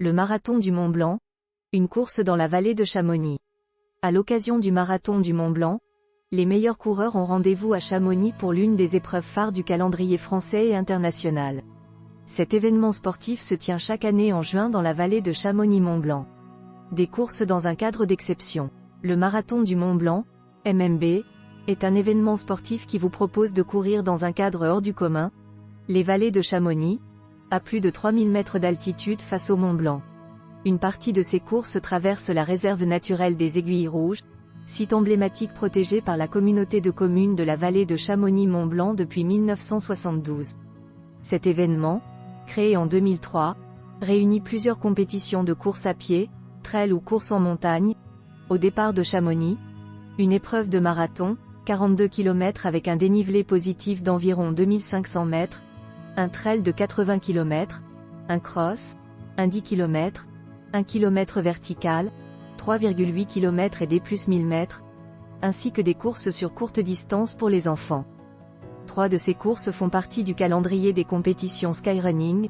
Le marathon du Mont Blanc, une course dans la vallée de Chamonix. À l'occasion du marathon du Mont Blanc, les meilleurs coureurs ont rendez-vous à Chamonix pour l'une des épreuves phares du calendrier français et international. Cet événement sportif se tient chaque année en juin dans la vallée de Chamonix-Mont-Blanc. Des courses dans un cadre d'exception. Le marathon du Mont Blanc, MMB, est un événement sportif qui vous propose de courir dans un cadre hors du commun, les vallées de Chamonix, à plus de 3000 mètres d'altitude face au Mont Blanc. Une partie de ces courses traverse la réserve naturelle des Aiguilles Rouges, site emblématique protégé par la communauté de communes de la vallée de Chamonix-Mont-Blanc depuis 1972. Cet événement, créé en 2003, réunit plusieurs compétitions de course à pied, trail ou course en montagne. Au départ de Chamonix, une épreuve de marathon, 42 km avec un dénivelé positif d'environ 2500 mètres, un trail de 80 km, un cross, un 10 km, 1 km vertical, 3,8 km et des plus 1000 mètres, ainsi que des courses sur courte distance pour les enfants. 3 de ces courses font partie du calendrier des compétitions Skyrunning.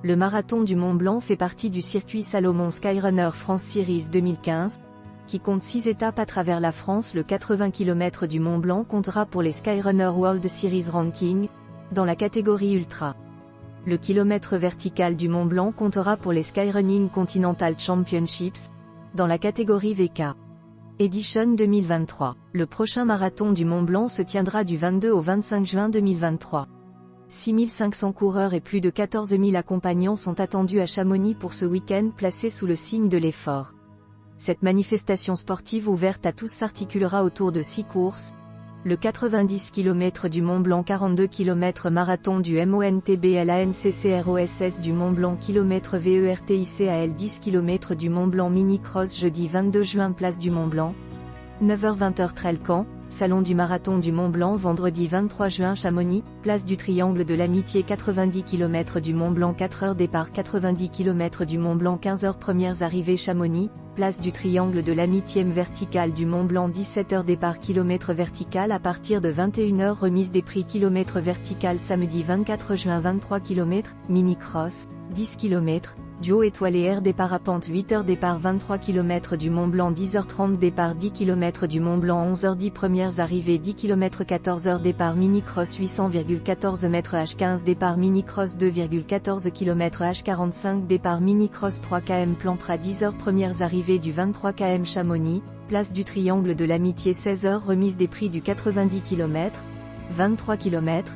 Le marathon du Mont Blanc fait partie du circuit Salomon Skyrunner France Series 2015, qui compte 6 étapes à travers la France. Le 80 km du Mont Blanc comptera pour les Skyrunner World Series Ranking, dans la catégorie Ultra. Le kilomètre vertical du Mont Blanc comptera pour les Skyrunning Continental Championships, dans la catégorie VK. Edition 2023. Le prochain marathon du Mont Blanc se tiendra du 22 au 25 juin 2023. 6500 coureurs et plus de 14 000 accompagnants sont attendus à Chamonix pour ce week-end placé sous le signe de l'effort. Cette manifestation sportive ouverte à tous s'articulera autour de 6 courses. Le 90 km du Mont Blanc, 42 km marathon du MONTBLANCCROSS du Mont Blanc, km VERTICAL 10 km du Mont Blanc mini cross jeudi 22 juin place du Mont Blanc. 9h-20h Trail Camp, salon du marathon du Mont Blanc vendredi 23 juin Chamonix, place du Triangle de l'Amitié 90 km du Mont Blanc 4h départ 90 km du Mont Blanc 15h premières arrivées Chamonix, place du Triangle de l'Amitié verticale du Mont Blanc 17h départ kilomètre vertical à partir de 21h remise des prix kilomètre vertical samedi 24 juin 23 km, mini-cross, 10 km, duo étoilé air des parapentes 8h départ 23 km du Mont Blanc 10h30 départ 10 km du Mont Blanc 11h10 premières arrivées 10 km 14h départ mini-cross 800,14 m H15 départ mini-cross 2,14 km H45 départ mini-cross 3 km Plan Prat 10h premières arrivées du 23 km Chamonix, place du Triangle de l'Amitié 16h remise des prix du 90 km, 23 km,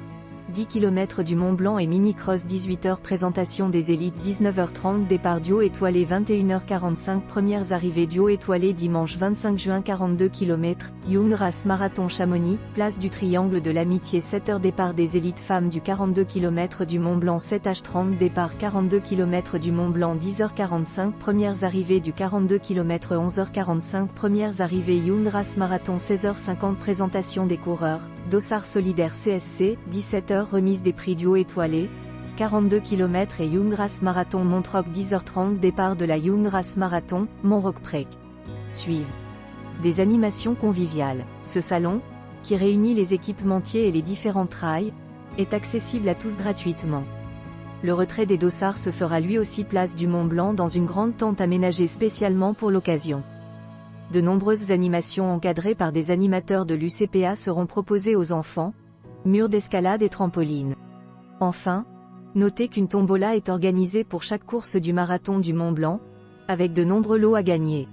10 km du Mont Blanc et mini-cross 18h présentation des élites 19h30 départ duo étoilé 21h45 premières arrivées duo étoilé dimanche 25 juin 42 km, Young Race Marathon Chamonix, place du Triangle de l'Amitié 7h départ des élites femmes du 42 km du Mont Blanc 7h30 départ 42 km du Mont Blanc 10h45 premières arrivées du 42 km 11h45 premières arrivées Young Race Marathon 16h50 présentation des coureurs, Dossard Solidaire CSC, 17h remise des prix duo étoilé, 42 km et Young Race Marathon Montroc 10h30 départ de la Young Race Marathon, Montroc-Prec. Suivent des animations conviviales. Ce salon, qui réunit les équipementiers et les différents trails, est accessible à tous gratuitement. Le retrait des dossards se fera lui aussi place du Mont Blanc dans une grande tente aménagée spécialement pour l'occasion. De nombreuses animations encadrées par des animateurs de l'UCPA seront proposées aux enfants, murs d'escalade et trampolines. Enfin, notez qu'une tombola est organisée pour chaque course du marathon du Mont Blanc, avec de nombreux lots à gagner.